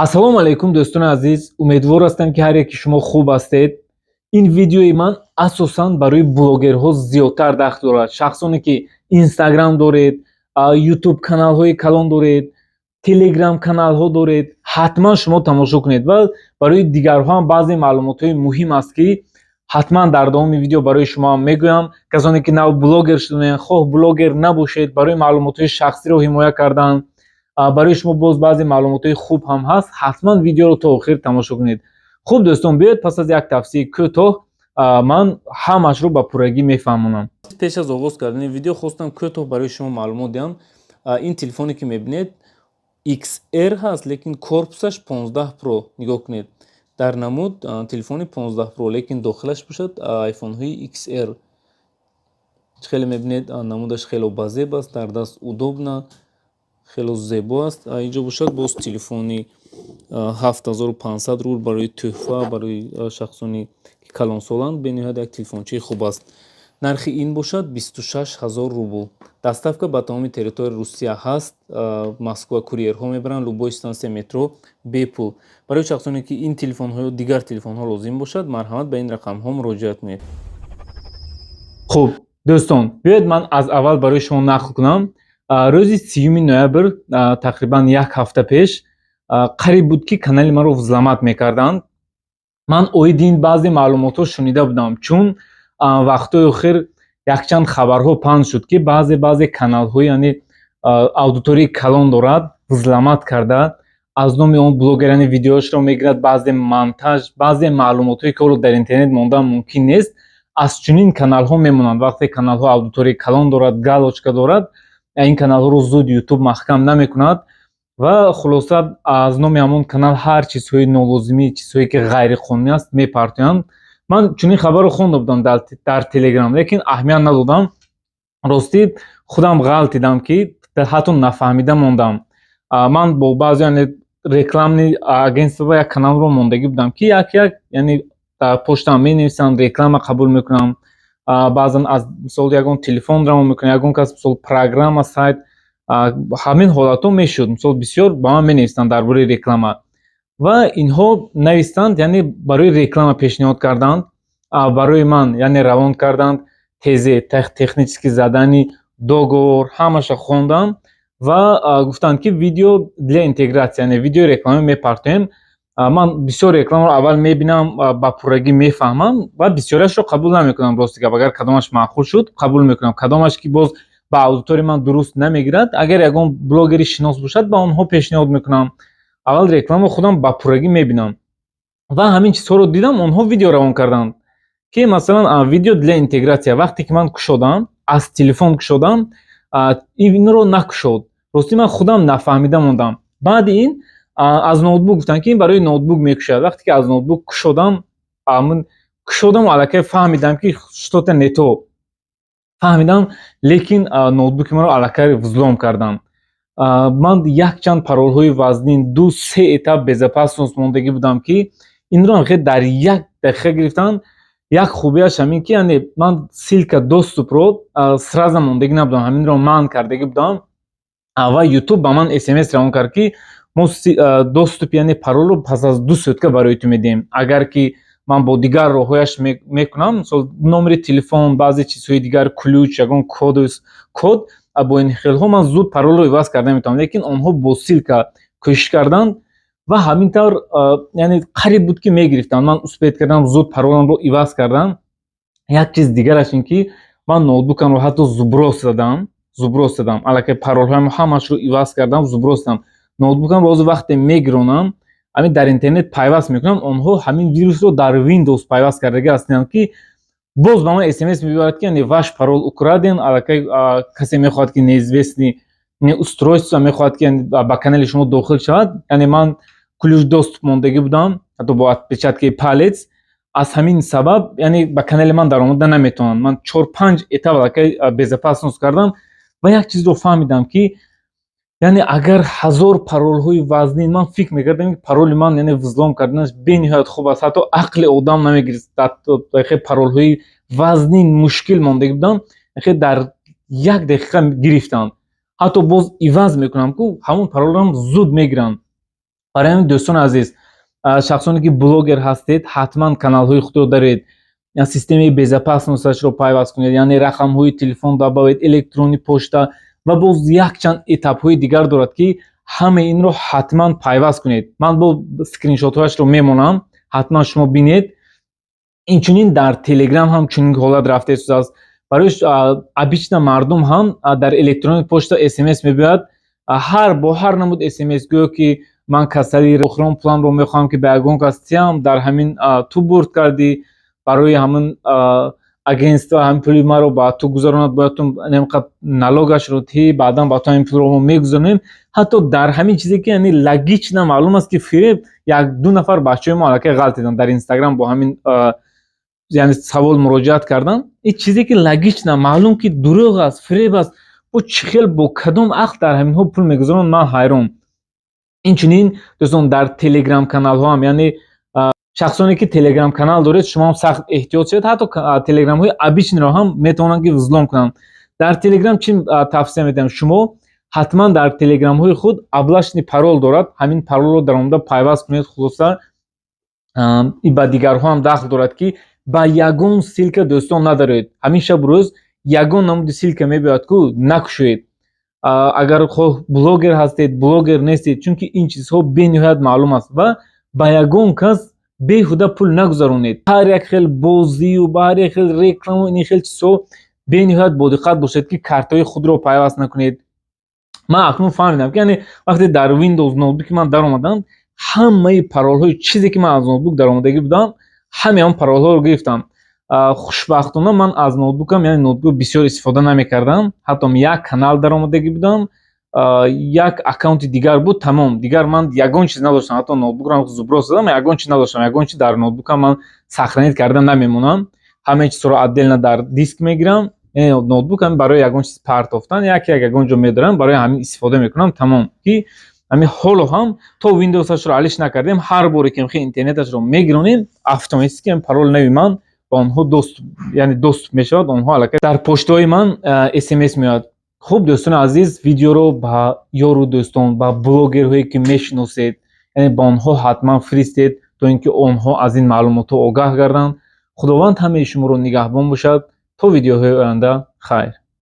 Ассалому алайкум дӯстони азиз, умедвор ҳастам ки ҳар яки шумо хуб ҳастед. Ин видеои ман асосан барои блогерҳо зиёдтар дахт дорад. Шахсоне ки Instagram доред, YouTube каналҳои калон доред, Telegram каналҳо доред, ҳатман шумо тамошо кунед ва барои дигарҳо ҳам баъзе маълумотҳои муҳим аст ки ҳатман дар давоми видео барои шумо мегӯям. Касоне ки нав блогер шудаен, хоҳ блогер набошед, барои маълумотҳои шахсиро ҳимоя кардан барои шумо боз баъзе маълумотҳои хуб ҳам ҳаст. Ҳатман видеоро то охир тамошо кунед. Хуб дӯстон, биёед пас аз як тавсияи кӯтоҳ ман ҳамаашро ба пуррагӣ мефаҳмонам. Пеш аз оғоз кардани видео хостам кӯтоҳ барои шумо маълумот диҳам. Ин телефоне ки мебинед XR ҳаст, лекин корпусаш 15 Pro. Нигоҳ кунед. Дар намуд телефони 15 Pro, лекин дохилаш бошад айфонҳои XR. Хеле мебинед намудаш хеле базеб аст, дар даст удобна, хеле зебо аст. Инҷо бошад боз телефони 7500 рубл барои тӯҳфа, барои шахсони ки калонсоланд бениҳоят як телефончаи хуб аст. Нархи ин бошад 26000 рубл. Доставка ба тамоми территорияи Русия ҳаст. Москва курьерҳо мебаранд, любой стансия метро бепул. Барои шахсоне ки ин телефонҳо ё дигар телефонҳо лозим бошад, марҳамат ба ин рақамҳо муроҷиат кунед. Хуб дӯстон, биёед ман аз аввал барои шумо нақл кунам. Рӯзи 30 ноябр, тақрибан як ҳафта пеш, қариб буд ки канали маро взламат мекарданд. Ман оидин баъзе маълумотҳо шунида будам, чун вақтҳои охир якчанд хабарҳо паҳн шуд ки баъзе каналҳо, яъне аудиторияи калон дорад, взламат карда аз номи он блогер видеоашро мегирад, баъзе монтаж, баъзе маълумотҳое ки ҳоло дар интернет мондан мумкин нест, аз чунин каналҳо мемонанд. Вақте каналҳо аудиторияи калон дорад, галочка дорад, ин каналҳоро зуд YouTube маҳкам намекунад ва хулоса аз номи ҳамон канал ҳар чизҳои нолозимӣ, чизҳое ки ғайриқонунӣ аст мепартоянд. Ман чунин хабарро хонда будам дар Telegram, лекин аҳамият надодам. Ростӣ худам ғалт дидам ки ҳатто нафаҳмида мондам. Ман бо баъзе рекламни агентства ва як каналро мондагӣ будам ки як яъне дар поштам менависанд, реклама қабул мекунам. Баъзан аз мисол ягон телефон рамо мекунам, ягон кас мисол программа, сайт, ҳамин ҳолатҳо мешуд. Мисол бисёр ба ман менавистанд дар бораи реклама ва инҳо навистанд, яъне барои реклама пешниҳод карданд, барои ман яъне равон карданд, тезе технически задани договор ҳамаша хондам ва гуфтанд ки видео для интегратсия, яъне видеои реклама мепартоем. Ман бисёр рекламаро аввал мебинам, ба пуррагӣ мефаҳмам ва бисёриашро қабул намекунам. Рости гап, агар кадомаш маъқул шуд қабул мекунам, кадомаш ки боз ба аудиторияи ман дуруст намегирад, агар ягон блогери шинос бошад ба онҳо пешниҳод мекунам. Аввал реклама худам ба пуррагӣ мебинам ва ҳамин чизҳоро дидам, онҳо видео равон карданд ки масалан видео для интегратсия. Вақте ки ман кушодам, аз телефон кушодам, инро накушод. Рости ман худам нафаҳмида мондам. Баъди ин аз ноутбук гуфтанд ки ин барои ноутбук мекушад. Вақте ки аз ноутбук кушодам аллакай фаҳмидам ки что-то не то. Фаҳмидам, лекин ноутбуки маро аллакай взлом карданд. Ман якчанд паролҳои вазнин, 2-3 этап безопасност мондагӣ будам ки инро дар як дақиқа гирифтанд. Як хубияш ҳамин ки яъне ман силка доступро сразу мондагӣ набудам, ҳаминро манъ кардагӣ будам ва YouTube ба ман SMS равон кард ки мо доступ, яъне паролро пас аз 2 сутка барои ту медиҳем. Агар ки ман бо дигар роҳҳояш мекунам, мисол номери телефон, баъзе чизҳои дигар, ключ, ягон код, бо ин хелҳо ман зуд паролро иваз карда метавонам, лекин онҳо бо силка кӯшиш карданд ва ҳамин тавр яъне қариб буд ки мегирифтанд. Ман успеҳ кардам зуд пароламро иваз кардам. Як чиз дигараш ин ки ман ноутбукамро ҳатто зуброс задам. Аллакай паролҳоямро ҳамашро иваз кардам, зуброс задам. Ноутбукамро ҳозир вақте мегиронам, ҳамин дар интернет пайваст мекунам, онҳо ҳамин вирусро дар Windows пайваст кардагӣ ҳастанд ки боз ба ман SMS мебарад ки яъне ваш парол украден, аллакай касе мехоҳад ки неизвестни устройство мехоҳад ки ба канали шумо дохил шавад. Яъне ман ключ доступ мондагӣ будам, ҳатто бо отпечаткаи палец. Аз ҳамин сабаб яъне ба канали ман даромада наметавонанд. Ман 4-5 этап аллакай безопасност кардам ва як чизро фаҳмидам ки яъне агар 1000 паролҳои вазнин, ман фикр мекардам ки пароли ман яъне взлом карданаш бениҳоят хуб аст, ҳатто ақли одам намегирад. Паролҳои вазнин мушкил мондагӣ будам, дар як дақиқа гирифтанд. Ҳатто боз иваз мекунам ки ҳамон паролам зуд мегиранд برای همین دوستان عزیز، شخصانی که بلوگر هستید حتما کانال های خود رو دارید، یا سیستم безопасностiаш رو پیوست کنید، یعنی رقم های تلفن دابавед، الکترونی پشتا و باز یک چند اتپ های دیگر دارد که همه این رو حتما پیوست کنید. من با اسکرین شات هاش رو میمونم، حتما شما بینید. اینچنین در تلگرام هم چنین حالت رفته است. برای обычно مردم هم در الکترونی پشتا SMS میبیاد، با هر نمود SMS گویا که من کسری رخرام پلان رو میخوام که به اگون کستیم در همین تو برد کردی، برای همین اگینست همین پولی ما رو با تو گذاروند، باید تو نمیقدر نلوگش رو تی بعدا با تو این پول رو میگذاریم. حتی در همین چیزی که یعنی لگیچ معلوم است که فریب یک دو نفر بچه ما علاقه غلط دیدن در اینستاگرام با همین یعنی سوال مراجعت کردن. این چیزی که لگیچ معلوم که دروغ است، فریب است، و چخیل با کدوم عقل در همین ها پول میگذارن، من حیران. اینچنین دوستان در تلگرام کانال ها هم، یعنی شخصانی که تلگرام کانال دارید شما هم سخت احتیاط شید، حتی تلگرام های ابیچن را هم میتونن که وزلام کنن. در تلگرام چی توصیه میدم؟ شما حتما در تلگرام های خود ابلاشنی پارول دارد، همین پارول رو در اونجا پیوست کنید. خصوصا این با دیگرها هم داخل دارد که با یگون سیلک دوستان ندارید، همیشه بروز یگون نمود سیلک میبیاد که نکشید. اگر خود بلوگر هستید، بلوگر نیستید، چون که این چیزها بینهایت معلوم است و با یگون کس بیهوده پول نگذارونید. هر یک خیل بازی و هر یک خیل ریکلام و این خیل چیزها بینهایت با دقت باشید که کارتای خود رو پیوست نکنید. من اکنون فهمیدم که یعنی وقتی در ویندوز نوتبوک من در اومدم، همه پارول های چیزی که من از نوتبوک در اومدگی بودم همه هم پارول ها رو گرفتم. خوشبختانه من از نوتبوکم، یعنی نوتبوک بسیار استفاده نمیکردم، حتی یک کانال در اومدگی بودم، یک اکانت دیگر بود، تمام دیگر من یگون چیز نداشتم. حتی نوتبوک رو زبرو زدم، یگون چیز نداشتم. یگون چیز در نوتبوکم من سخرانیت کردم نمیمونم، همه چیز رو عدل در دیسک میگیرم. نوتبوک هم برای یگون چیز پرتافتن یک یگون جو میدارم، برای همین استفاده میکنم. تمام که همین حالو هم تا ویندوزش رو علیش نکردیم، هر باری که میخوای اینترنتش رو میگیرونیم اتوماتیک این پارول نوی من با اونها دوست، یعنی دوست میشد. اونها علاقه در پشتوی من اس ام اس میاد. خوب دوستان عزیز، ویدیو رو با یارو دوستان با بلوگرهایی که میشناسید، یعنی با اونها حتما فرستید تا اینکه اونها از این معلومات آگاه گردن. خداوند همه شما رو نگهبان باشد. تا ویدیوهای آینده، خیر.